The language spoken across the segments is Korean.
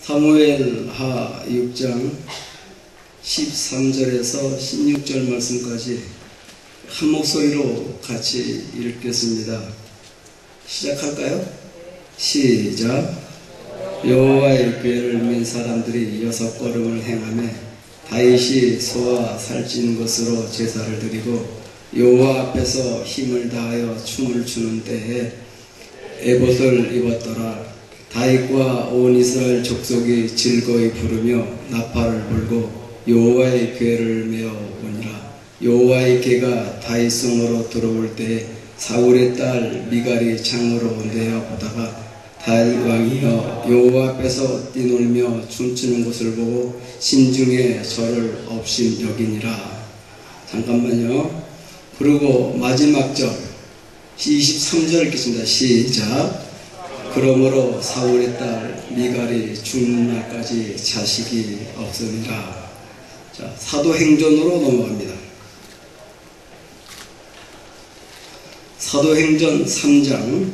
사무엘하 6장 13절에서 16절 말씀까지 한 목소리로 같이 읽겠습니다. 시작할까요? 시작. 여호와의 궤를 민 사람들이 6걸음을 행하며 다윗이 소와 살찐 것으로 제사를 드리고 여호와 앞에서 힘을 다하여 춤을 추는 때에 에봇을 입었더라. 다윗과 온 이스라엘 족속이 즐거이 부르며 나팔을 불고 여호와의 궤를 메어 오니라. 여호와의 궤가 다윗 성으로 들어올 때에 사울의 딸 미갈이 창으로 내어 보다가 다윗 왕이여 여호와 앞에서 뛰놀며 춤추는 것을 보고 심중에 저를 업심 여기니라. 잠깐만요. 그리고 마지막 절 23절 읽겠습니다. 시작. 그러므로 사울의 딸 미갈이 죽는 날까지 자식이 없으니라. 자, 사도행전으로 넘어갑니다. 사도행전 3장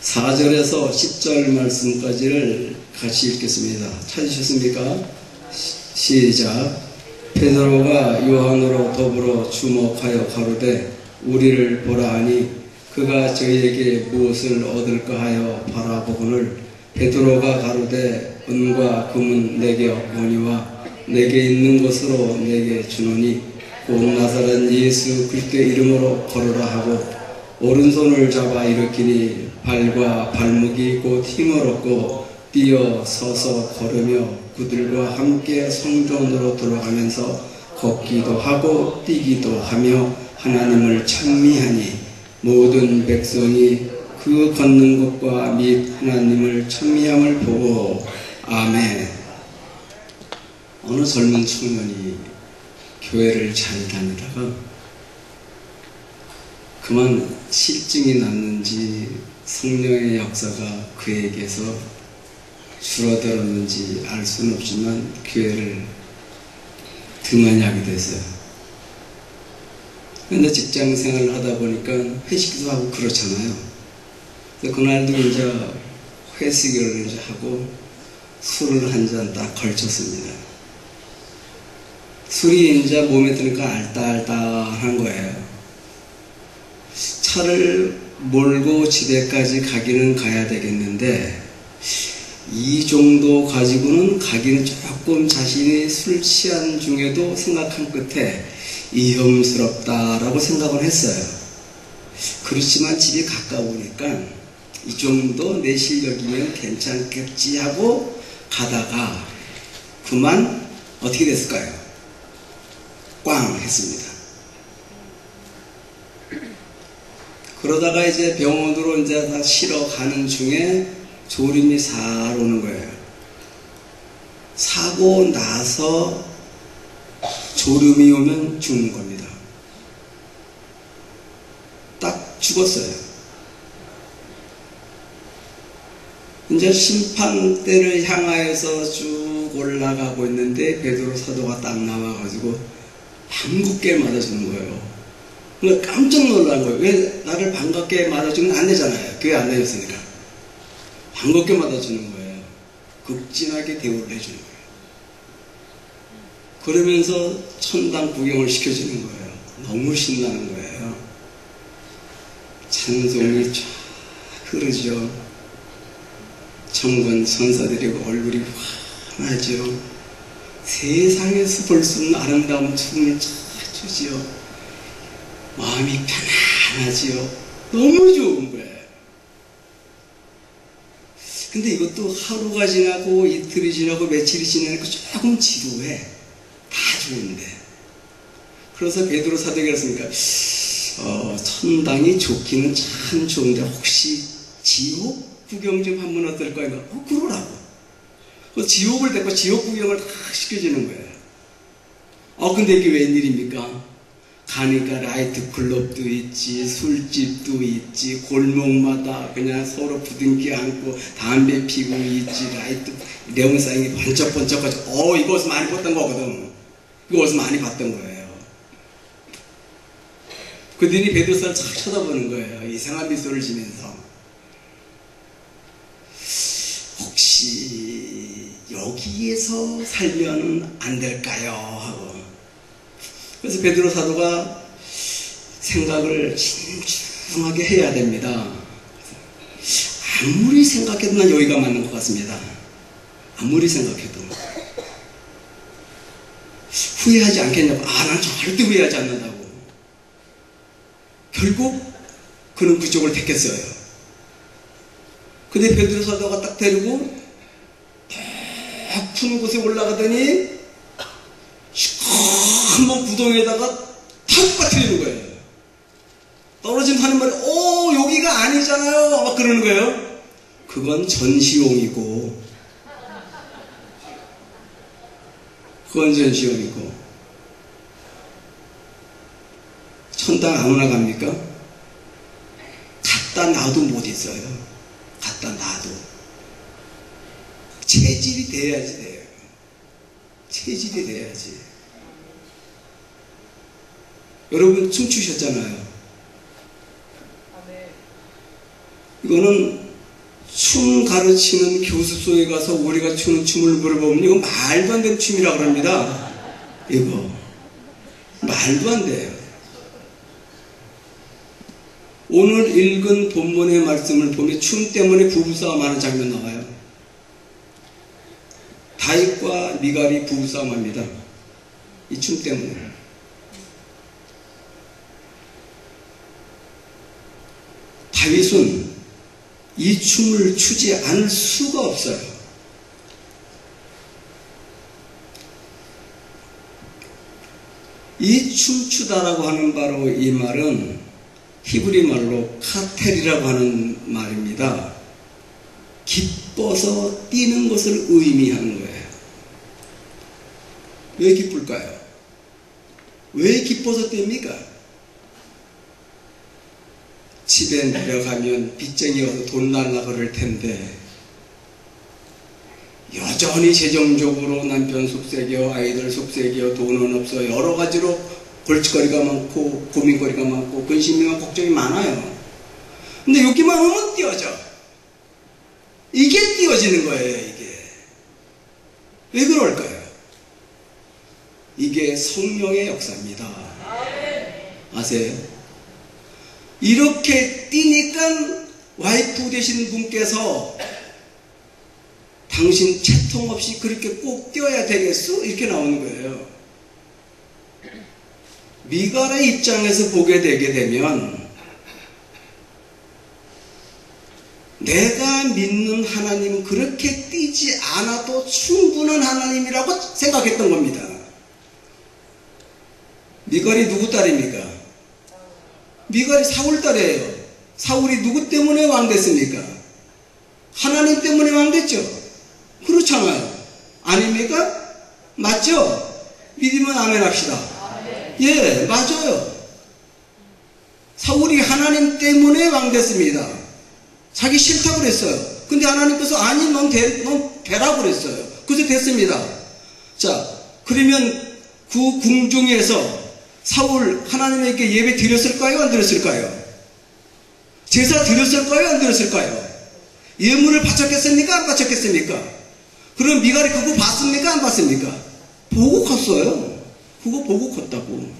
4절에서 10절 말씀까지를 같이 읽겠습니다. 찾으셨습니까? 시작. 베드로가 요한으로 더불어 주목하여 가로되 우리를 보라 하니 그가 저희에게 무엇을 얻을까 하여 바라보거늘 베드로가 가로되 은과 금은 내게 없거니와 내게 있는 것으로 내게 주노니 곧 나사렛 예수 그리스도의 이름으로 걸으라 하고 오른손을 잡아 일으키니 발과 발목이 곧 힘을 얻고 뛰어 서서 걸으며 그들과 함께 성전으로 들어가면서 걷기도 하고 뛰기도 하며 하나님을 찬미하니 모든 백성이 그 걷는 것과 및 하나님을 찬미함을 보고 아멘. 어느 젊은 청년이 교회를 잘 다니다가 그만 실증이 났는지 성령의 역사가 그에게서 줄어들었는지 알 수는 없지만 교회를 등한히 하게 됐어요. 근데 직장 생활을 하다 보니까 회식도 하고 그렇잖아요. 그래서 그날도 이제 회식을 이제 하고 술을 한 잔 딱 걸쳤습니다. 술이 이제 몸에 드니까 알딸딸한 거예요. 차를 몰고 집에까지 가기는 가야 되겠는데 이 정도 가지고는 가기는 조금 자신이 술 취한 중에도 생각한 끝에 위험스럽다라고 생각을 했어요. 그렇지만 집이 가까우니까 이 정도 내 실력이면 괜찮겠지 하고 가다가 그만 어떻게 됐을까요? 꽝 했습니다. 그러다가 이제 병원으로 이제 다 실어 가는 중에 졸음이 살 오는 거예요. 사고 나서 졸음이 오면 죽는 겁니다. 딱 죽었어요. 이제 심판대를 향하여서 쭉 올라가고 있는데 베드로 사도가 딱 나와가지고 반갑게 맞아주는 거예요. 그러니까 깜짝 놀란 거예요. 왜 나를 반갑게 맞아주면 안 되잖아요. 교회 안 다녔으니까. 반갑게 맞아주는 거예요. 극진하게 대우를 해주는 거예요. 그러면서 천당 구경을 시켜주는 거예요. 너무 신나는 거예요. 찬송이 쫙 흐르죠. 천군 천사들이 얼굴이 환하죠. 세상에서 볼 수 없는 아름다운 춤을 쫙 추지요. 마음이 편안하지요. 너무 좋은 거예요. 근데 이것도 하루가 지나고 이틀이 지나고 며칠이 지나니까 조금 지루해. 다 좋은데. 그래서 베드로 사도가 그랬으니까 천당이 좋기는 참 좋은데 혹시 지옥 구경 좀 하면 어떨까? 그러라고. 지옥을 데리고 지옥 구경을 다 시켜주는 거예요. 근데 이게 웬일입니까? 가니까 라이트 클럽도 있지, 술집도 있지, 골목마다 그냥 서로 부둥켜 안고 담배 피고 있지, 라이트 네온사인이 번쩍번쩍하죠. 이거 어디서 많이 봤던 거거든. 이거 어디서 많이 봤던 거예요. 그들이 베드로를 착 쳐다보는 거예요. 이상한 미소를 지면서. 여기에서 살면은 안 될까요? 하고. 그래서 베드로 사도가 생각을 진중하게 해야 됩니다. 아무리 생각해도 난 여기가 맞는 것 같습니다. 아무리 생각해도. 후회하지 않겠냐고. 난 절대 후회하지 않는다고. 결국 그는 그쪽을 택했어요. 근데 베드로 사도가 딱 데리고 딱 푸는 곳에 올라가더니 시커먼 구덩이에다가 탁 빠뜨리는 거예요. 떨어진 하는 말이 여기가 아니잖아요. 막 그러는 거예요. 그건 전시용이고 천당 아무나 갑니까? 갖다 놔도 못 있어요. 갖다 놔도 체질이 돼야지 돼요. 체질이 돼야지. 여러분 춤추셨잖아요. 이거는 춤 가르치는 교습소에 가서 우리가 추는 춤을 물어보면 이거 말도 안 되는 춤이라고 합니다. 이거 말도 안 돼요. 오늘 읽은 본문의 말씀을 보면 춤 때문에 부부싸움 하는 장면 나와요. 다윗과 미갈이 부부싸움 합니다. 이 춤 때문에. 다윗은 이 춤을 추지 않을 수가 없어요. 이 춤추다라고 하는 바로 이 말은 히브리 말로 카텔이라고 하는 말입니다. 기뻐서 뛰는 것을 의미하는 거예요. 왜 기쁠까요? 왜 기뻐서 뜁니까? 집에 내려가면 빚쟁이 와서 돈 달라 그럴 텐데 여전히 재정적으로 남편 속색이요, 아이들 속색이요, 돈은 없어, 여러 가지로 골칫거리가 많고 고민거리가 많고 근심이와 걱정이 많아요. 근데 여기만 오면 띄어져. 이게 띄어지는 거예요. 이게 왜 그럴까요? 이게 성령의 역사입니다. 아세요? 이렇게 뛰니까 와이프 되시는 분께서 당신 채통 없이 그렇게 꼭 뛰어야 되겠어? 이렇게 나오는 거예요. 미갈의 입장에서 보게 되게 되면 내가 믿는 하나님은 그렇게 뛰지 않아도 충분한 하나님이라고 생각했던 겁니다. 미갈이 누구 딸입니까? 미갈이 사울 딸이에요. 사울이 누구 때문에 왕 됐습니까? 하나님 때문에 왕 됐죠. 그렇잖아요. 아닙니까? 맞죠? 믿으면 아멘 합시다. 예, 맞아요. 사울이 하나님 때문에 왕 됐습니다. 자기 싫다고 그랬어요. 근데 하나님께서 아니 넌 되라고 그랬어요. 그래서 됐습니다. 자, 그러면 그 궁중에서 사울 하나님에게 예배 드렸을까요? 안 드렸을까요? 제사 드렸을까요? 안 드렸을까요? 예물을 바쳤겠습니까? 안 바쳤겠습니까? 그럼 미갈이 그거 봤습니까? 안 봤습니까? 보고 컸어요. 그거 보고 컸다고.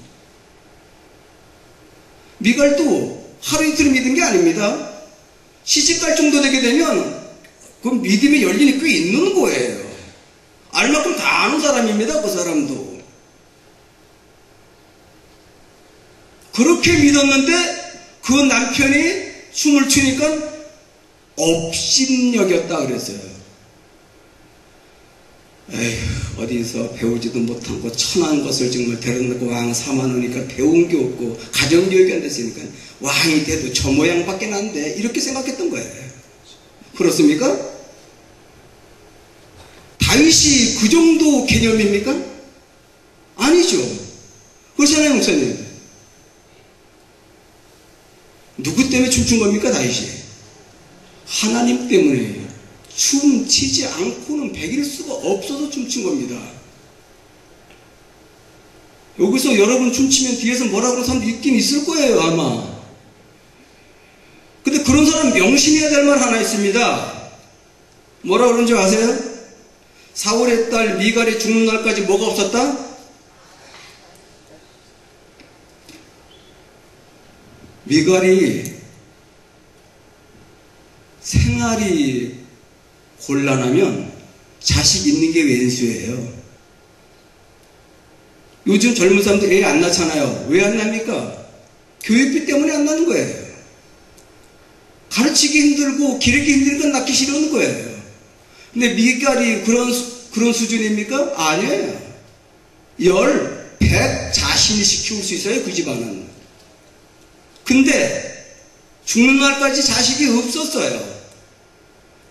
미갈도 하루 이틀 믿은 게 아닙니다. 시집갈 정도 되게 되면 그 믿음의 열린이 꽤 있는 거예요. 알 만큼 다 아는 사람입니다. 그 사람도. 그렇게 믿었는데 그 남편이 춤을 추니까 업신여겼다 그랬어요. 에휴, 어디서 배우지도 못한 거 천한 것을 정말 데려놓고 왕 삼아놓으니까 배운 게 없고 가정교육이 안 됐으니까 왕이 돼도 저 모양밖에 안 돼. 이렇게 생각했던 거예요. 그렇습니까? 다윗이 그 정도 개념입니까? 아니죠. 그렇잖아요, 목사님. 누구 때문에 춤춘 겁니까, 다윗이? 하나님 때문에. 춤추지 않고는 배길 수가 없어서 춤춘 겁니다. 여기서 여러분 춤추면 뒤에서 뭐라 그러는 사람 있긴 있을 거예요, 아마. 근데 그런 사람 명심해야 될 말 하나 있습니다. 뭐라 그러는지 아세요? 사울의 딸 미갈이 죽는 날까지 뭐가 없었다? 미갈이 생활이 곤란하면 자식 있는 게 왼수예요. 요즘 젊은 사람들 애 안 낳잖아요. 왜 안 납니까? 교육비 때문에 안 낳는 거예요. 가르치기 힘들고 기르기 힘들고 낳기 싫은 거예요. 근데 미갈이 그런 수준입니까? 아니에요. 100 자신이 키울 수 있어요, 그 집안은. 근데 죽는 날까지 자식이 없었어요.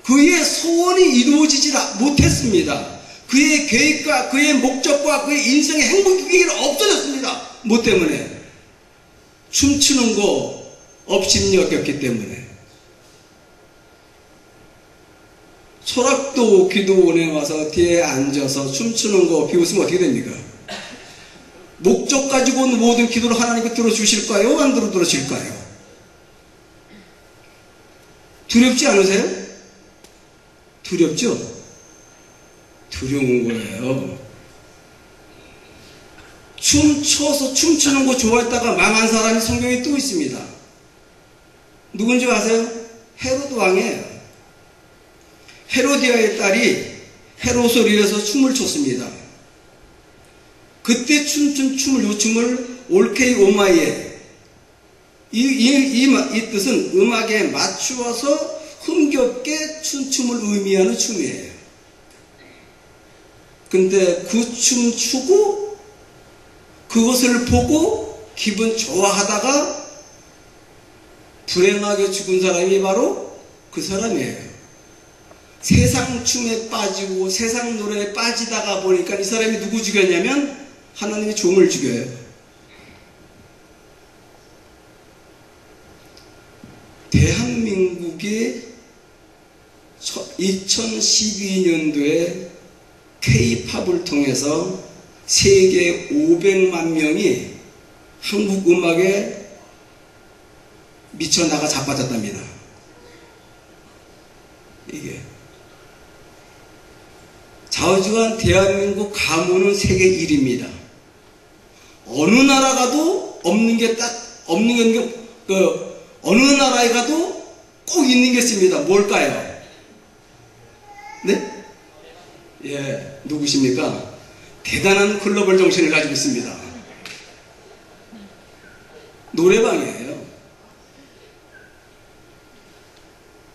그의 소원이 이루어지지 못했습니다. 그의 계획과 그의 목적과 그의 인생의 행복의 계획이 없어졌습니다. 뭐 때문에? 춤추는 거 업신여겼기 때문에. 소락도 기도원에 와서 뒤에 앉아서 춤추는 거 비웃으면 어떻게 됩니까? 목적 가지고 모든 기도를 하나님께 들어주실까요? 안 들어주실까요? 두렵지 않으세요? 두렵죠? 두려운 거예요. 춤춰서 춤추는 거 좋아했다가 망한 사람이 성경에 또 있습니다. 누군지 아세요? 헤로드 왕이에요. 헤로디아의 딸이 헤롯을 위해서 춤을 췄습니다. 그때 춤춘 춤을 올케이 오마이에 이 뜻은 음악에 맞추어서 흥겹게 춤을 의미하는 춤이에요. 근데 그 춤 추고 그것을 보고 기분 좋아하다가 불행하게 죽은 사람이 바로 그 사람이에요. 세상 춤에 빠지고 세상 노래에 빠지다가 보니까 이 사람이 누구 죽였냐면 하나님의 종을 죽여요. 대한민국이 2012년도에 K-팝을 통해서 세계 500만 명이 한국 음악에 미쳐나가 자빠졌답니다. 이게 좌우지간 대한민국 가문은 세계 1위입니다. 어느 나라 가도 없는 게 어느 나라에 가도 꼭 있는 게 있습니다. 뭘까요? 네? 예, 누구십니까? 대단한 글로벌 정신을 가지고 있습니다. 노래방이에요.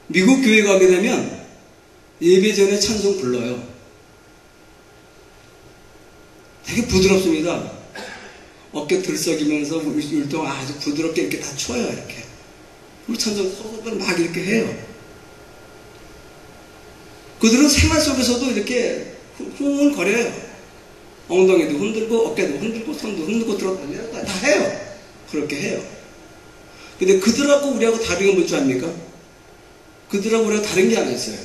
미국 교회 가게 되면 예배 전에 찬송 불러요. 되게 부드럽습니다. 어깨 들썩이면서 율동 아주 부드럽게 이렇게 다 쳐요, 이렇게. 그리고 찬송 서로들 막 이렇게 해요. 그들은 생활 속에서도 이렇게 흥얼거려요. 엉덩이도 흔들고, 어깨도 흔들고, 손도 흔들고, 들었다 내렸다 다 해요. 그렇게 해요. 근데 그들하고 우리하고 다른 게 뭔지 압니까? 그들하고 우리가 다른 게 하나 있어요.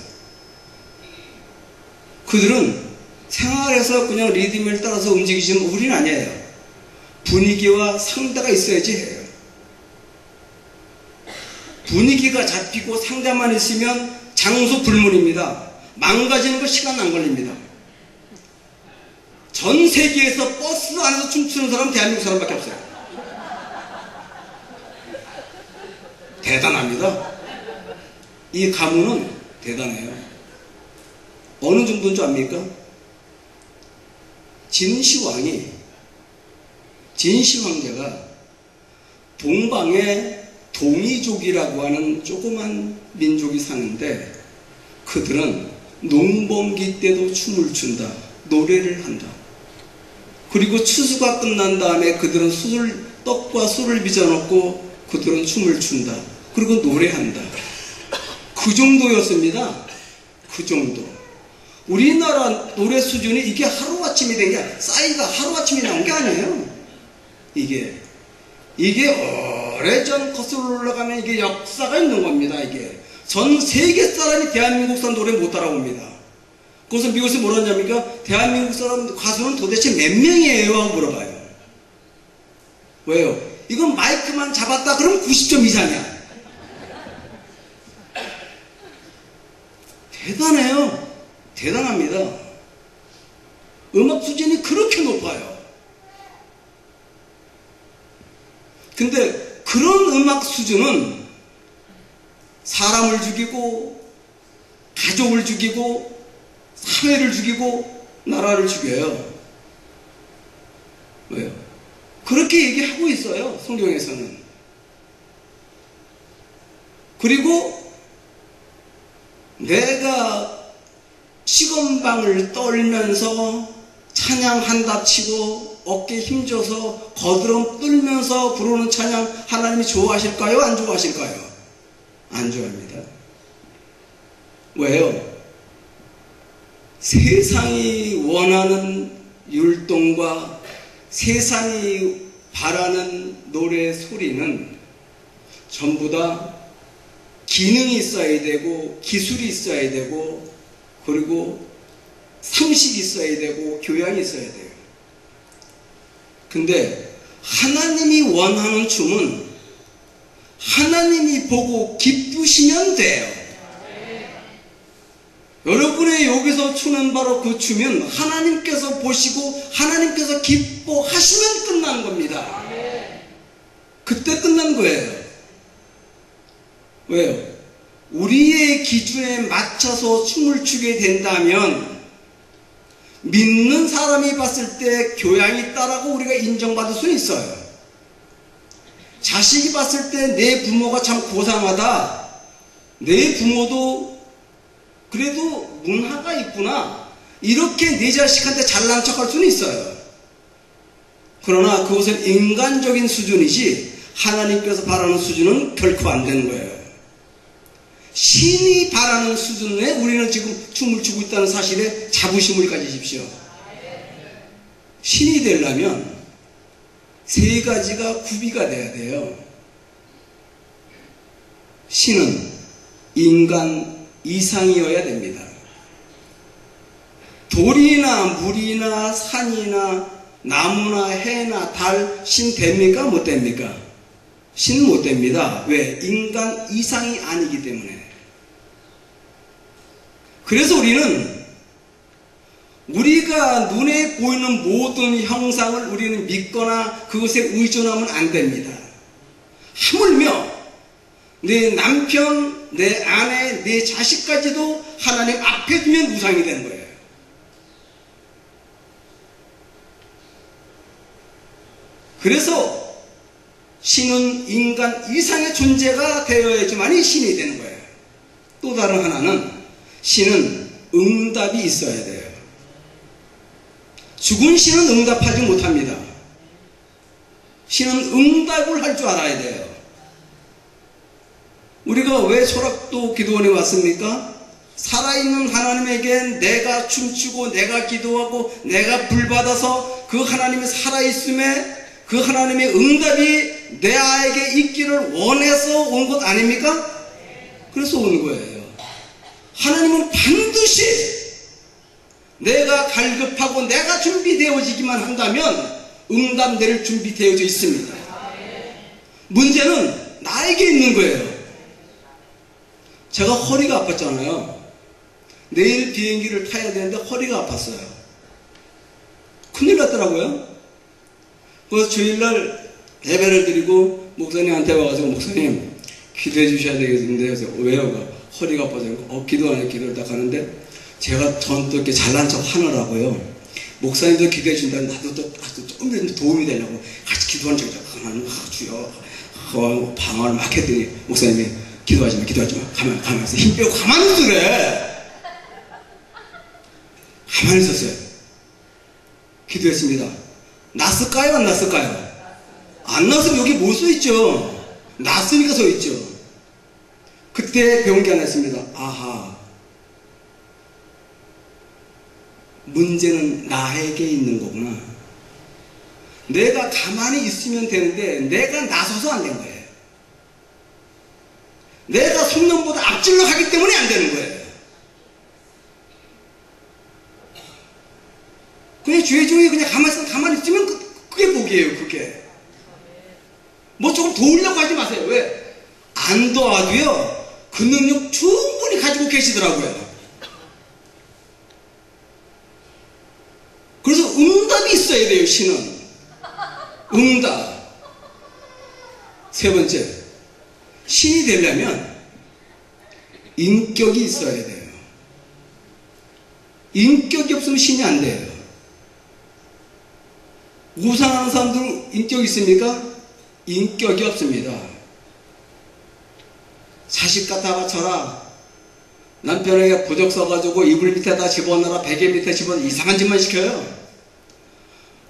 그들은 생활에서 그냥 리듬을 따라서 움직이시면 우리는 아니에요. 분위기와 상대가 있어야지 해요. 분위기가 잡히고 상대만 있으면 장소 불문입니다. 망가지는 거 시간 안 걸립니다. 전 세계에서 버스 안에서 춤추는 사람은 대한민국 사람밖에 없어요. 대단합니다. 이 가문은 대단해요. 어느 정도인 줄 압니까? 진시황제가 동방에 동이족이라고 하는 조그만 민족이 사는데 그들은 농번기 때도 춤을 춘다. 노래를 한다. 그리고 추수가 끝난 다음에 그들은 떡과 술을 빚어놓고 그들은 춤을 춘다. 그리고 노래한다. 그 정도였습니다. 그 정도. 우리나라 노래 수준이 이게 하루아침이 된 게 싸이가 하루아침이 나온 게 아니에요. 이게 오래전 거슬러 올라가면 이게 역사가 있는 겁니다. 이게 전 세계 사람이 대한민국 사람 노래 못 따라옵니다. 그것은 미국에서 뭐라 하냐니까 대한민국 사람 가수는 도대체 몇 명이에요? 하고 물어봐요. 왜요? 이건 마이크만 잡았다 그러면 90점 이상이야. 대단해요. 대단합니다. 음악 수준이 그렇게 높아요. 근데 그런 음악 수준은 사람을 죽이고 가족을 죽이고 사회를 죽이고 나라를 죽여요. 왜요? 그렇게 얘기하고 있어요, 성경에서는. 그리고 내가 시건방을 떨면서 찬양한답치고 어깨에 힘줘서 거드럼 떨면서 부르는 찬양 하나님이 좋아하실까요? 안 좋아하실까요? 안 좋아합니다. 왜요? 세상이 원하는 율동과 세상이 바라는 노래 소리는 전부 다 기능이 있어야 되고 기술이 있어야 되고 그리고 상식이 있어야 되고 교양이 있어야 돼요. 근데 하나님이 원하는 춤은 하나님이 보고 기쁘시면 돼요. 여러분의 여기서 추는 바로 그 춤은 하나님께서 보시고 하나님께서 기뻐하시면 끝난 겁니다. 그때 끝난 거예요. 왜요? 우리의 기준에 맞춰서 춤을 추게 된다면 믿는 사람이 봤을 때 교양이 있다라고 우리가 인정받을 수는 있어요. 자식이 봤을 때 내 부모가 참 고상하다. 내 부모도 그래도 문화가 있구나. 이렇게 내 자식한테 잘난 척할 수는 있어요. 그러나 그것은 인간적인 수준이지 하나님께서 바라는 수준은 결코 안 되는 거예요. 신이 바라는 수준에 우리는 지금 춤을 추고 있다는 사실에 자부심을 가지십시오. 신이 되려면 세 가지가 구비가 돼야 돼요. 신은 인간 이상이어야 됩니다. 돌이나 물이나 산이나 나무나 해나 달 신 됩니까? 못 됩니까? 신 못 됩니다. 왜? 인간 이상이 아니기 때문에. 그래서 우리가 눈에 보이는 모든 형상을 우리는 믿거나 그것에 의존하면 안 됩니다. 하물며 내 남편, 내 아내, 내 자식까지도 하나님 앞에 두면 우상이 되는 거예요. 그래서 신은 인간 이상의 존재가 되어야지만이 신이 되는 거예요. 또 다른 하나는 신은 응답이 있어야 돼요. 죽은 신은 응답하지 못합니다. 신은 응답을 할 줄 알아야 돼요. 우리가 왜 소락도 기도원에 왔습니까? 살아있는 하나님에게 내가 춤추고 내가 기도하고 내가 불받아서 그 하나님이 살아있음에 그 하나님의 응답이 내 아에게 있기를 원해서 온 것 아닙니까? 그래서 온 거예요. 하나님은 반드시 내가 갈급하고 내가 준비되어지기만 한다면 응답 내릴 준비되어져 있습니다. 문제는 나에게 있는 거예요. 제가 허리가 아팠잖아요. 내일 비행기를 타야 되는데 허리가 아팠어요. 큰일 났더라고요. 그래서 주일날 예배를 드리고 목사님한테 와가지고 목사님 기도해 주셔야 되겠는데 그래서 왜요? 허리가 아파서 기도하네. 기도를 딱 하는데 제가 전 또 이렇게 잘난 척 하느라고요. 목사님도 기도해 준다면 나도 조금 도움이 되려고 같이 기도하는 척 하면 주여 방언을 막 했더니 목사님이 기도하지 마. 가만히 있어. 힘 빼고 가만히 있으래. 가만히 있었어요. 기도했습니다. 났을까요? 안 났을까요? 안 났으면 여기 못 써 있죠. 났으니까 서 있죠. 그때 배운 게 하나 있습니다. 아하. 문제는 나에게 있는 거구나. 내가 가만히 있으면 되는데 내가 나서서 안 된 거예요. 내가 속념보다 앞질러 가기 때문에 안 되는 거예요. 그냥 주의 그냥 가만히 있으면 그게 복이에요. 그게. 뭐 조금 도우려고 하지 마세요. 왜? 안 도와도요. 그 능력 충분히 가지고 계시더라고요. 그래서 신이에요, 신은. 응다. 세 번째, 신이 되려면 인격이 있어야 돼요. 인격이 없으면 신이 안 돼요. 우상하는 사람들은 인격이 있습니까? 인격이 없습니다. 자식 갖다 바쳐라. 남편에게 부적 써가지고 이불 밑에다 집어넣어라, 베개 밑에 집어넣어라, 이상한 짓만 시켜요.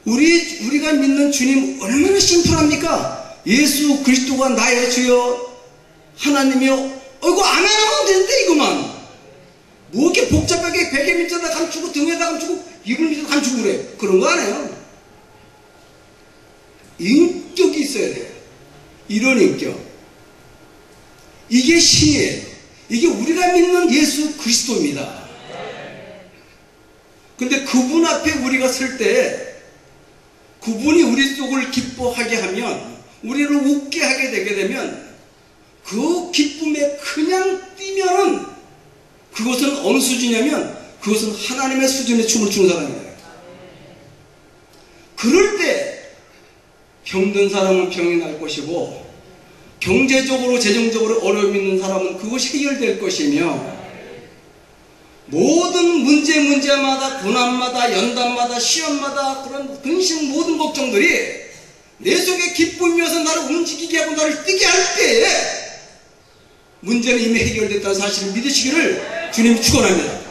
우리가 믿는 주님 얼마나 심플합니까? 예수 그리스도가 나의 주여 하나님이여. 이거 안 하면 되는데 이거만. 뭐 이렇게 복잡하게 베개 밑에다 감추고 등에다 감추고 이불 밑에다 감추고 그래. 그런 거 안 해요. 인격이 있어야 돼요. 이런 인격. 이게 신이에요. 이게 우리가 믿는 예수 그리스도입니다. 근데 그분 앞에 우리가 설 때 그분이 우리 속을 기뻐하게 하면, 우리를 웃게 하게 되게 되면 그 기쁨에 그냥 뛰면은 그것은 어느 수준이냐면 그것은 하나님의 수준에 춤을 추는 사람이에요. 그럴 때 병든 사람은 병이 날 것이고, 경제적으로 재정적으로 어려움 있는 사람은 그것이 해결될 것이며, 모든 문제마다 고난마다 연단마다 시험마다 그런 근심 모든 걱정들이 내 속에 기쁨이어서 나를 움직이게 하고 나를 뛰게 할 때에 문제는 이미 해결됐다는 사실을 믿으시기를 주님이 축원합니다.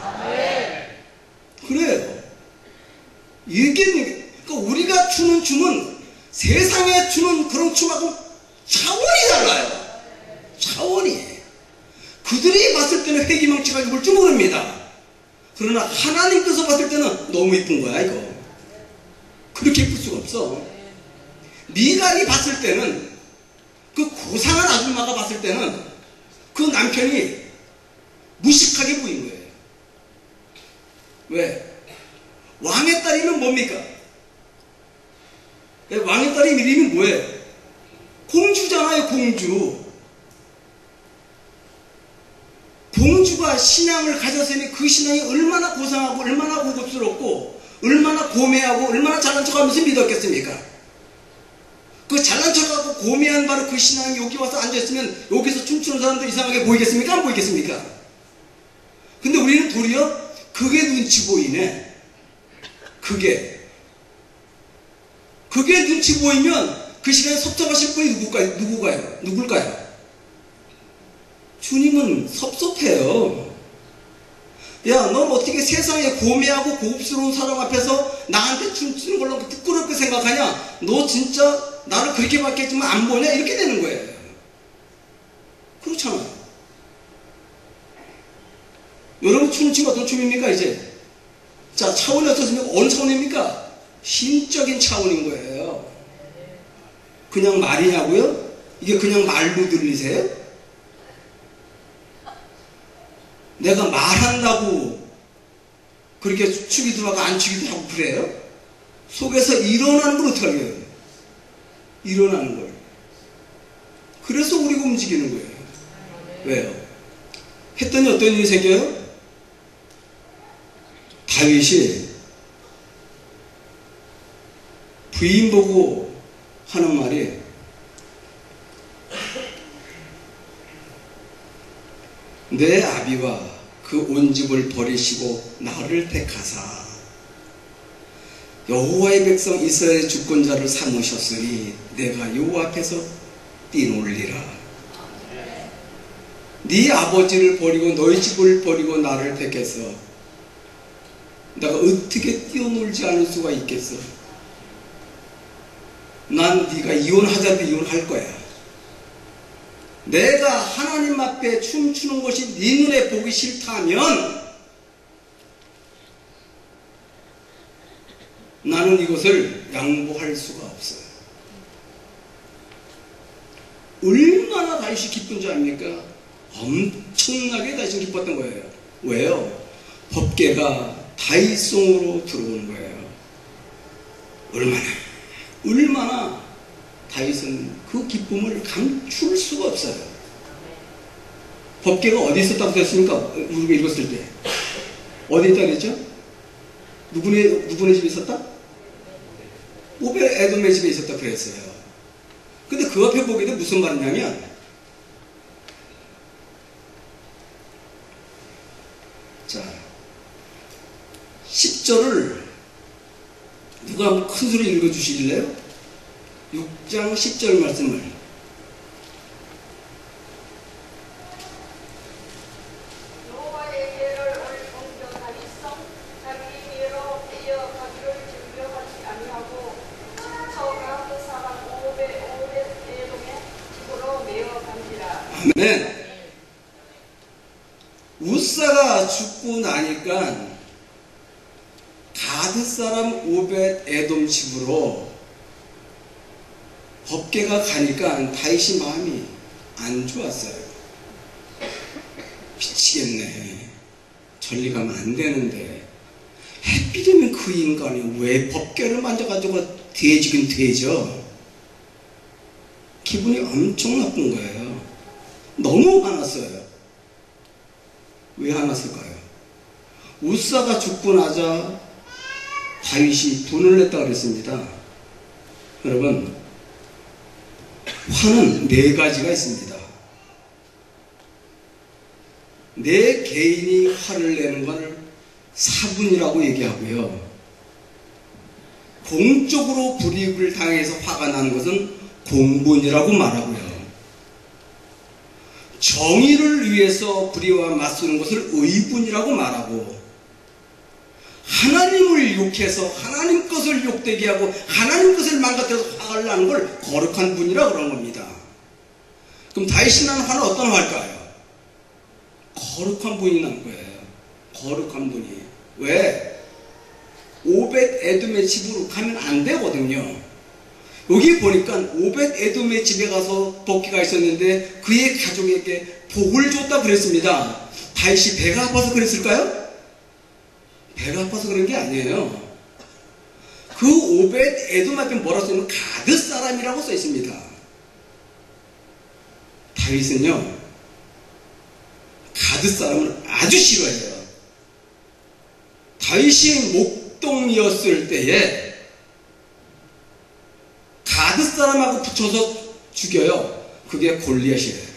그래요. 이게 그러니까 우리가 추는 춤은 세상에 추는 그런 춤하고 차원이 달라요. 차원이. 그들이 봤을 때는 회기망치가 입을 줄 모릅니다. 그러나 하나님께서 봤을 때는 너무 이쁜 거야 이거. 그렇게 이쁠 수가 없어. 미갈이 봤을 때는, 그 고상한 아줌마가 봤을 때는 그 남편이 무식하게 보인 거예요. 왜? 왕의 딸이면 뭡니까? 왕의 딸의 이름이 뭐예요? 공주잖아요, 공주. 공주가 신앙을 가졌으니 그 신앙이 얼마나 고상하고 얼마나 고급스럽고 얼마나 고매하고 얼마나 잘난 척하면서 믿었겠습니까? 그 잘난 척하고 고매한 바로 그 신앙이 여기 와서 앉아있으면 여기서 춤추는 사람도 이상하게 보이겠습니까? 안 보이겠습니까? 근데 우리는 도리어 그게 눈치 보이네. 그게 눈치 보이면 그 시간에 섭섭하실 분이 누굴까요? 주님은 섭섭해요. 야, 넌 어떻게 세상에 고매하고 고급스러운 사람 앞에서 나한테 춤추는 걸로 부끄럽게 생각하냐? 너 진짜 나를 그렇게 봤겠지만 안 보냐? 이렇게 되는 거예요. 그렇잖아요. 여러분 춤 춘 어떤 춤입니까 이제? 자, 차원이 어떻습니까? 어느 차원입니까? 신적인 차원인 거예요. 그냥 말이냐고요? 이게 그냥 말로 들리세요? 내가 말한다고 그렇게 축이도 하고 안 축이도 하고 그래요? 속에서 일어나는 걸 어떻게 하게요? 일어나는 걸. 그래서 우리가 움직이는 거예요. 왜요? 했더니 어떤 일이 생겨요? 다윗이 부인 보고 하는 말이, 내 아비와 그 온 집을 버리시고 나를 택하사 여호와의 백성 이스라엘의 주권자를 삼으셨으니 내가 여호와 앞에서 뛰놀리라. 네 아버지를 버리고 너희 집을 버리고 나를 택해서 내가 어떻게 뛰어놀지 않을 수가 있겠어? 난 네가 이혼하자도 이혼할 거야. 내가 하나님 앞에 춤추는 것이 네 눈에 보기 싫다면 나는 이것을 양보할 수가 없어요. 얼마나 다윗이 기쁜 줄 압니까? 엄청나게 다윗이 기뻤던 거예요. 왜요? 법궤가 다윗성으로 들어오는 거예요. 얼마나 다윗은 그 기쁨을 감출 수가 없어요. 법궤가 어디 있었다고 했습니까? 우리가 읽었을 때 어디 있다 그랬죠? 누구네 집에 있었다? 오벳 에돔의 집에 있었다 그랬어요. 근데 그 앞에 보게 되 무슨 말이냐면, 자, 10절을 누가 한번 큰 소리 읽어주실래요? 6장 10절 말씀을. 여호와의 예를 올 공격하니 자기 예로 이어가기를 즐겨하지 아니하고 저가 그 사람 오벳 에돔의 집으로 메어 간지라. 아멘. 우사가 죽고 나니까 가드 사람 오벳 에돔 집으로 법궤가 가니까 다윗이 마음이 안 좋았어요. 미치겠네. 저리 가면 안 되는데 햇빛이면 그 인간이 왜 법궤를 만져가지고 돼지긴 돼져. 기분이 엄청 나쁜 거예요. 너무 화났어요. 왜 화났을까요? 우사가 죽고 나자 다윗이 분을 냈다 그랬습니다. 여러분, 화는 네 가지가 있습니다. 내 개인이 화를 내는 걸 사분이라고 얘기하고요. 공적으로 불이익을 당해서 화가 나는 것은 공분이라고 말하고요. 정의를 위해서 불의와 맞서는 것을 의분이라고 말하고, 하나님을 욕해서 하나님 것을 욕되게 하고 하나님 것을 망가뜨려서 화를 나는 걸 거룩한 분이라고 그런 겁니다. 그럼 다윗이 난 화는 어떤 화일까요? 거룩한 분이 난 거예요. 거룩한 분이. 왜? 오벳 에돔의 집으로 가면 안 되거든요. 여기 보니까 오벳 에돔의 집에 가서 복귀가 있었는데 그의 가족에게 복을 줬다 그랬습니다. 다윗이 배가 아파서 그랬을까요? 배가 아파서 그런 게 아니에요. 그 오벳 에돔 앞에 뭐라 써있냐면 가드 사람이라고 써 있습니다. 다윗은요, 가드 사람을 아주 싫어해요. 다윗이 목동이었을 때에 가드 사람하고 붙여서 죽여요. 그게 골리앗이에요.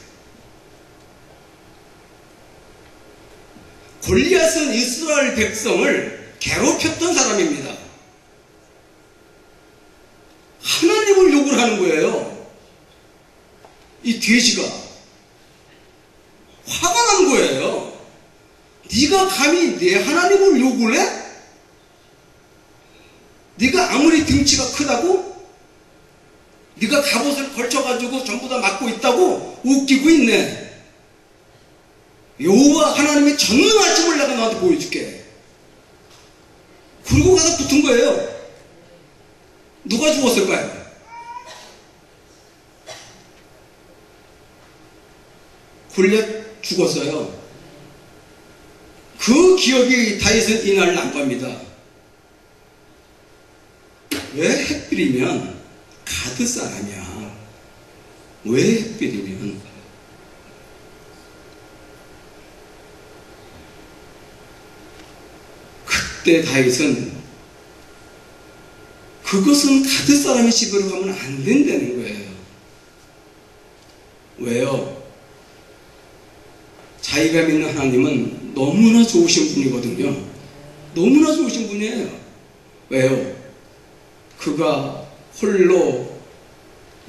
골리앗은 이스라엘 백성을 괴롭혔던 사람입니다. 하나님을 욕을 하는 거예요. 이 돼지가 화가 난 거예요. 네가 감히 내 하나님을 욕을 해? 네가 아무리 등치가 크다고? 네가 갑옷을 걸쳐가지고 전부 다 막고 있다고 웃기고 있네. 여호와 하나님의 전능하심을 내가 너한테 보여줄게. 그러고 가서 붙은 거예요. 누가 죽었을까요? 골리앗 죽었어요. 그 기억이 다윗은 이날 난 겁니다. 왜 햇빛이면 가드 사람이야? 왜 햇빛이면? 그때 다윗은 그것은 가드 사람의 집으로 가면 안 된다는 거예요. 왜요? 자기가 믿는 하나님은 너무나 좋으신 분이거든요. 너무나 좋으신 분이에요. 왜요? 그가 홀로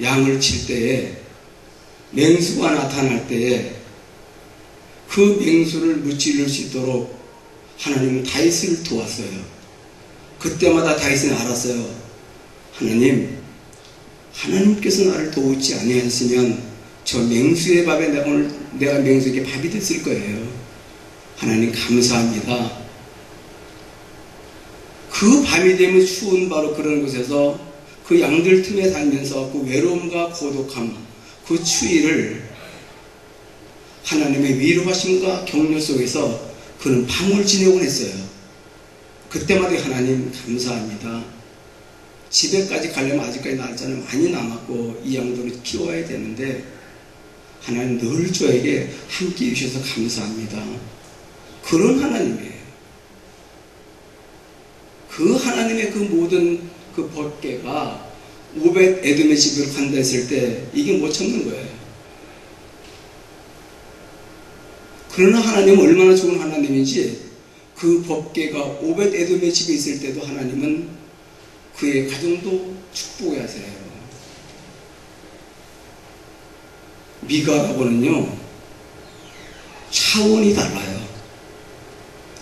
양을 칠 때에 맹수가 나타날 때에 그 맹수를 무찌를 수 있도록 하나님은 다윗을 도왔어요. 그때마다 다윗은 알았어요. 하나님께서 나를 도우지 아니하셨으면 저 맹수의 밥에 내가 맹수에게 밥이 됐을 거예요. 하나님 감사합니다. 그 밤이 되면 추운 바로 그런 곳에서 그 양들 틈에 살면서 그 외로움과 고독함, 그 추위를 하나님의 위로하심과 격려 속에서 그는 밤을 지내곤 했어요. 그때마다 하나님 감사합니다. 집에까지 가려면 아직까지 날짜는 많이 남았고 이 양들을 키워야 되는데 하나님 늘 저에게 함께 해주셔서 감사합니다. 그런 하나님이에요. 그 하나님의 그 모든 그 그 법궤가 오벳 에돔의 집으로 간다 했을 때 이게 못 참는 거예요. 그러나 하나님은 얼마나 좋은 하나님인지 그 법궤가 오벳 에돔의 집에 있을 때도 하나님은 그의 가정도 축복해 하세요. 미가라고는요 차원이 달라요.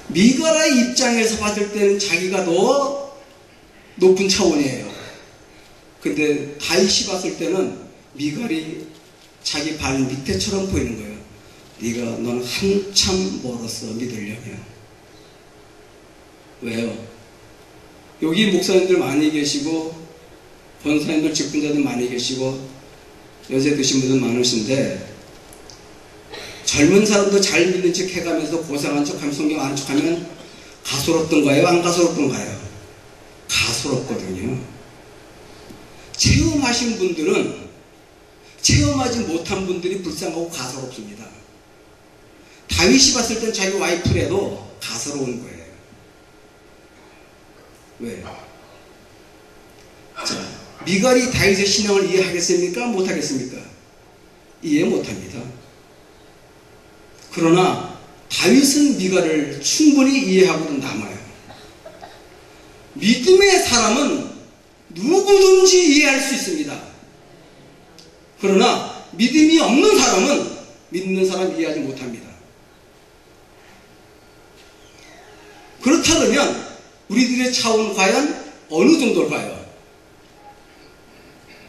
미가라의 입장에서 봤을 때는 자기가 더 높은 차원이에요. 근데 다윗이 봤을 때는 미갈이 자기 발 밑에처럼 보이는 거예요. 네가 넌 한참 멀었어 믿으려면. 왜요? 여기 목사님들 많이 계시고 권사님들 직분자들 많이 계시고 연세 드신 분들 많으신데 젊은 사람도 잘 믿는 척 해가면서 고상한 척 하면 성경 아는 척 하면 가소롭던가요? 안 가소롭던가요? 가소롭거든요. 체험하신 분들은 체험하지 못한 분들이 불쌍하고 가소롭습니다. 다윗이 봤을 땐 자기 와이프라도 가소로운 거예요. 왜? 자, 미갈이 다윗의 신앙을 이해하겠습니까? 못하겠습니까? 이해 못합니다. 그러나 다윗은 미갈을 충분히 이해하고도 남아요. 믿음의 사람은 누구든지 이해할 수 있습니다. 그러나 믿음이 없는 사람은 믿는 사람 이해하지 못합니다. 그렇다면 우리들의 차원은 과연 어느 정도일까요?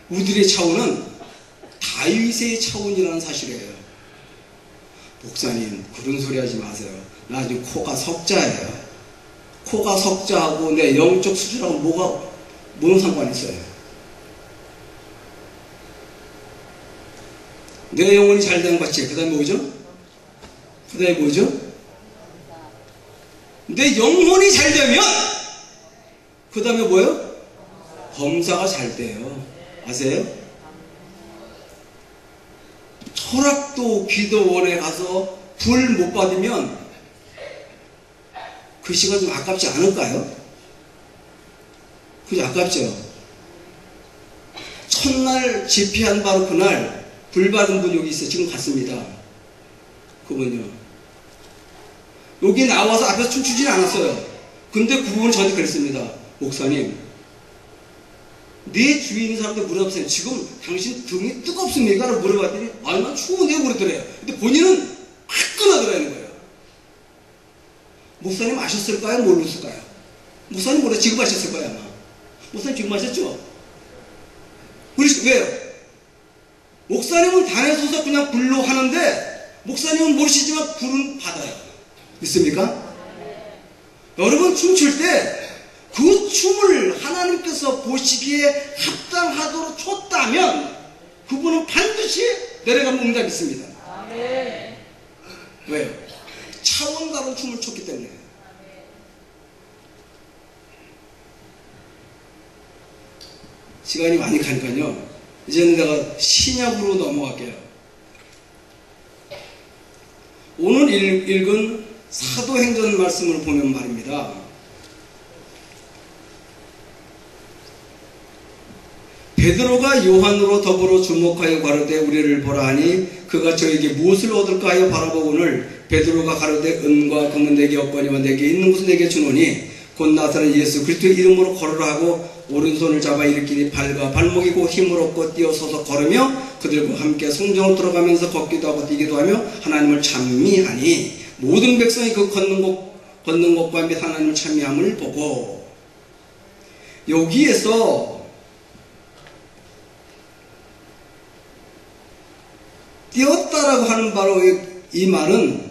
우리들의 차원은 다윗의 차원이라는 사실이에요. 목사님 그런 소리 하지 마세요. 나 지금 코가 석자예요. 코가 석자하고 내 영적 수준하고 뭔 상관이 있어요? 내 영혼이 잘 되는 것 같지? 그 다음에 뭐죠? 그 다음에 뭐죠? 내 영혼이 잘 되면 그 다음에 뭐예요? 범사가 잘 돼요. 아세요? 철학도 기도원에 가서 불 못 받으면 그 시간 좀 아깝지 않을까요? 그죠? 아깝죠? 첫날 집회한 바로 그날 불 받은 분 여기 있어요. 지금 갔습니다. 그분요. 여기 나와서 앞에서 춤추진 않았어요. 근데 그분은 저한테 그랬습니다. 목사님, 내 주위에 있는 사람들 물어보세요. 지금 당신 등이 뜨겁습니까? 라고 물어봤더니 아니 난 추운데요 그러더래요. 근데 본인은 화끈하더라는 거예요. 목사님 아셨을까요? 모르셨을까요? 목사님 몰라 지금 아셨을 거예요 아마. 목사님 지금 아셨죠? 왜요? 목사님은 단에 서서 그냥 불로 하는데 목사님은 모르시지만 불은 받아요. 믿습니까? 여러분 춤출 때 그 춤을 하나님께서 보시기에 합당하도록 췄다면 그분은 반드시 내려가면 응답이 있습니다. 왜요? 차원 다른 춤을 췄기 때문에. 시간이 많이 가니까요. 이제는 내가 신약으로 넘어갈게요. 오늘 읽은 사도행전 말씀을 보면 말입니다. 베드로가 요한으로 더불어 주목하여 가로되 우리를 보라 하니 그가 저에게 무엇을 얻을까 하여 바라보거늘 베드로가 가로되 은과 금은 내게 없거니와 내게 있는 것은 내게 주노니 곧 나타난 예수 그리스도의 이름으로 걸으라 하고 오른손을 잡아 일으키니 발과 발목이 고 힘을 얻고 뛰어서서 걸으며 그들과 함께 성전으로 들어가면서 걷기도 하고 뛰기도 하며 하나님을 찬미하니 모든 백성이 그 걷는 것과 및 하나님을 찬미함을 보고 여기에서 뛰었다라고 하는 바로 이 말은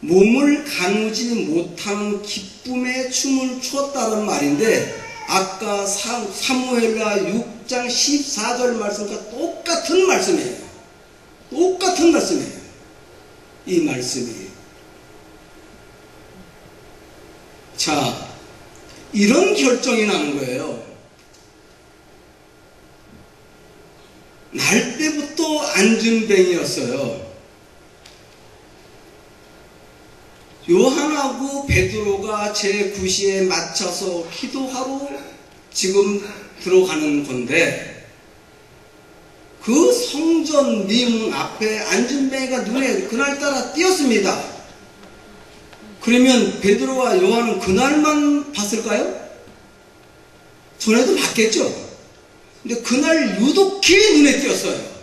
몸을 가누지 못하는 기쁨의 춤을 추었다는 말인데 아까 사무엘하 6장 14절 말씀과 똑같은 말씀이에요. 똑같은 말씀이에요. 이 말씀이. 자, 이런 결정이 나는 거예요. 날 때부터 안전뱅이였어요. 요한하고 베드로가 제9시에 맞춰서 기도하러 지금 들어가는 건데 그 성전 미문 앞에 안진뱅이가 눈에 그날따라 띄었습니다. 그러면 베드로와 요한은 그날만 봤을까요? 전에도 봤겠죠. 근데 그날 유독히 눈에 띄었어요.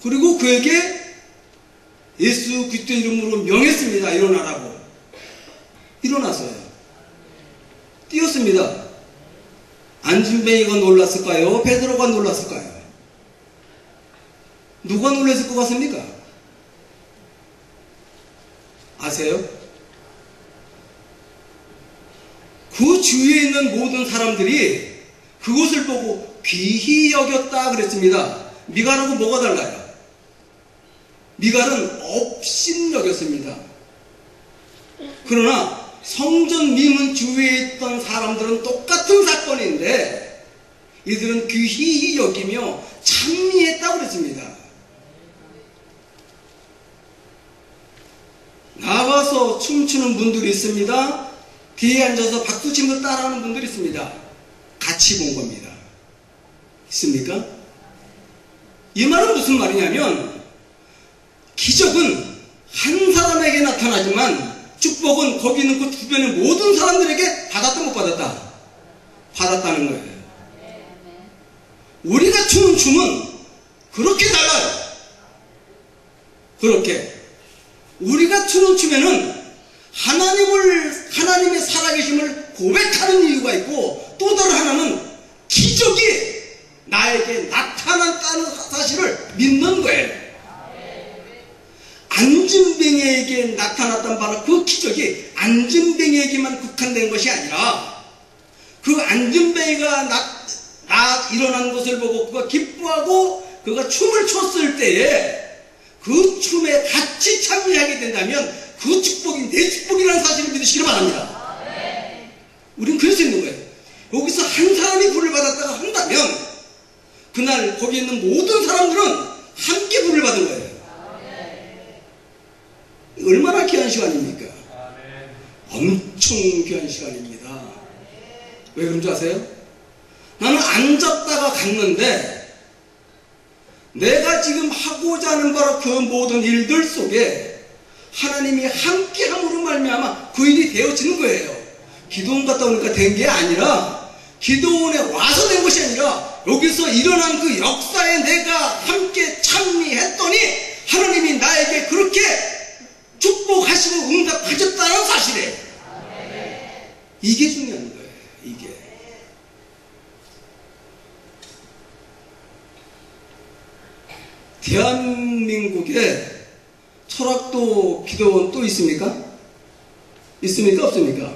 그리고 그에게 예수 그리스도 이름으로 명했습니다. 일어나라고. 일어났어요. 띄었습니다. 안진뱅이가 놀랐을까요? 베드로가 놀랐을까요? 누가 놀랐을 것 같습니까? 아세요? 그 주위에 있는 모든 사람들이 그것을 보고 귀히 여겼다 그랬습니다. 미갈하고 뭐가 달라요? 미갈은 업신 여겼습니다. 그러나 성전 미문 주위에 있던 사람들은 똑같은 사건인데 이들은 귀히 여기며 찬미했다고 그랬습니다. 나와서 춤추는 분들이 있습니다. 뒤에 앉아서 박수치면서 따라하는 분들이 있습니다. 같이 본 겁니다. 있습니까? 이 말은 무슨 말이냐면 기적은 한 사람에게 나타나지만 축복은 거기 있는 그 주변의 모든 사람들에게 받았다 못 받았다? 받았다는 거예요. 우리가 추는 춤은 그렇게 달라요. 그렇게 우리가 추는 춤에는 하나님의 살아계심을 고백하는 이유가 있고 또 다른 하나는 기적이 나에게 나타났다는 사실을 믿는 거예요. 안진뱅이에게 나타났던 바로 그 기적이 안진뱅이에게만 국한된 것이 아니라 그 안진뱅이가 일어난 것을 보고 그가 기뻐하고 그가 춤을 췄을 때에 그 춤에 같이 참여하게 된다면 그 축복이 내 축복이라는 사실을 믿으시기 바랍니다. 우리는 그럴 수 있는 거예요. 여기서 한 사람이 불을 받았다가 한다면 그날 거기 있는 모든 사람들은 함께 불을 받은 거예요. 얼마나 귀한 시간입니까? 엄청 귀한 시간입니다. 왜 그런 줄 아세요? 나는 앉았다가 갔는데 내가 지금 하고자 하는 바로 그 모든 일들 속에 하나님이 함께함으로 말미암아 그 일이 되어지는 거예요. 기도원 갔다 오니까 된 게 아니라 기도원에 와서 된 것이 아니라 여기서 일어난 그 역사에 내가 함께 참여했더니 하나님이 나에게 그렇게 축복하시고 응답하셨다는 사실이에요. 이게 중요한 거예요. 이게. 대한민국에 철학도 기도원 또 있습니까? 있습니까? 없습니까?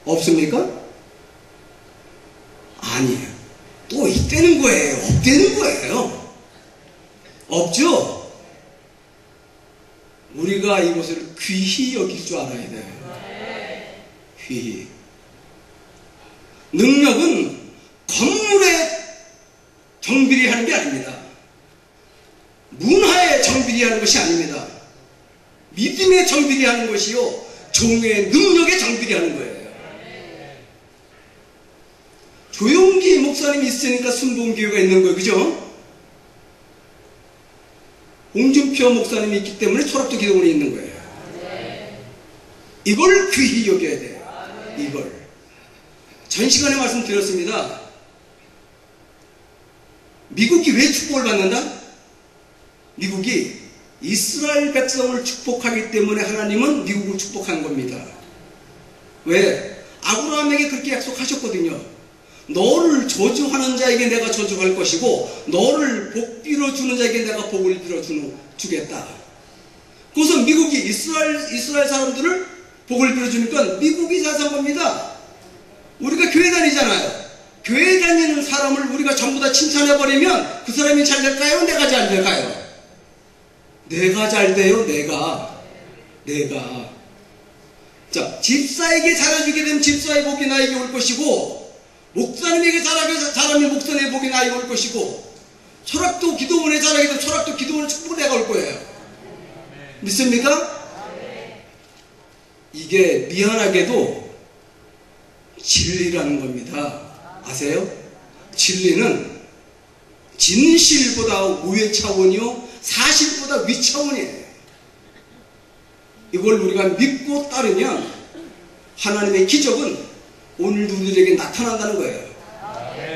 없습니까? 아니에요. 또 있다는 거예요. 없다는 거예요. 없죠? 우리가 이것을 귀히 여길 줄 알아야 돼요. 귀히. 능력은 건물에 정비리 하는 게 아닙니다. 문화에 정비리 하는 것이 아닙니다. 믿음에 정비리 하는 것이요 종의 능력에 정비리 하는 거예요. 조용기 목사님이 있으니까 순복음교회가 있는 거예요. 그죠? 홍준표 목사님이 있기 때문에 철학도 기도원이 있는 거예요. 이걸 귀히 여겨야 돼요. 이걸. 전 시간에 말씀드렸습니다. 미국이 왜 축복을 받는다? 미국이 이스라엘 백성을 축복하기 때문에 하나님은 미국을 축복한 겁니다. 왜? 아브라함에게 그렇게 약속하셨거든요. 너를 저주하는 자에게 내가 저주할 것이고 너를 복 빌어주는 자에게 내가 복을 빌어주겠다. 그래서 미국이 이스라엘 사람들을 복을 빌어주니까 미국이 잘 산 겁니다. 우리가 교회 다니잖아요. 교회 다니는 사람을 우리가 전부 다 칭찬해버리면 그 사람이 잘 될까요? 내가 잘 될까요? 내가 잘 돼요. 내가. 자, 집사에게 잘해주게 되면 집사의 복이 나에게 올 것이고 목사님에게 잘하면 목사님의 복이 나에게 올 것이고 철학도 기도원에 잘하게 되면 철학도 기도원의 축복이 내가 올 거예요. 믿습니까? 이게 미안하게도 진리라는 겁니다. 아세요? 진리는 진실보다 우회 차원이요 사실보다 위 차원이에요. 이걸 우리가 믿고 따르면 하나님의 기적은 오늘도 우리에게 나타난다는 거예요.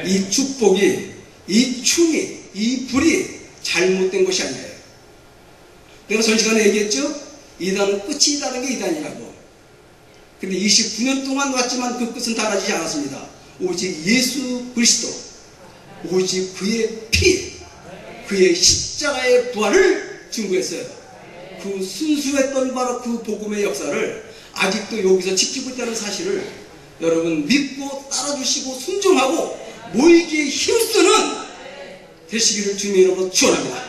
이 축복이, 이 충이, 이 불이 잘못된 것이 아니에요. 내가 전 시간에 얘기했죠? 이단은 끝이 있다는 게 이단이라고. 근데 29년 동안 왔지만 그 끝은 달라지지 않았습니다. 오직 예수 그리스도, 오직 그의 피, 그의 십자가의 부활을 증거했어요. 그 순수했던 바로 그 복음의 역사를 아직도 여기서 지키고 있다는 사실을 여러분 믿고 따라주시고 순종하고 모이기에 힘쓰는 되시기를 주님의 이름으로 축원합니다.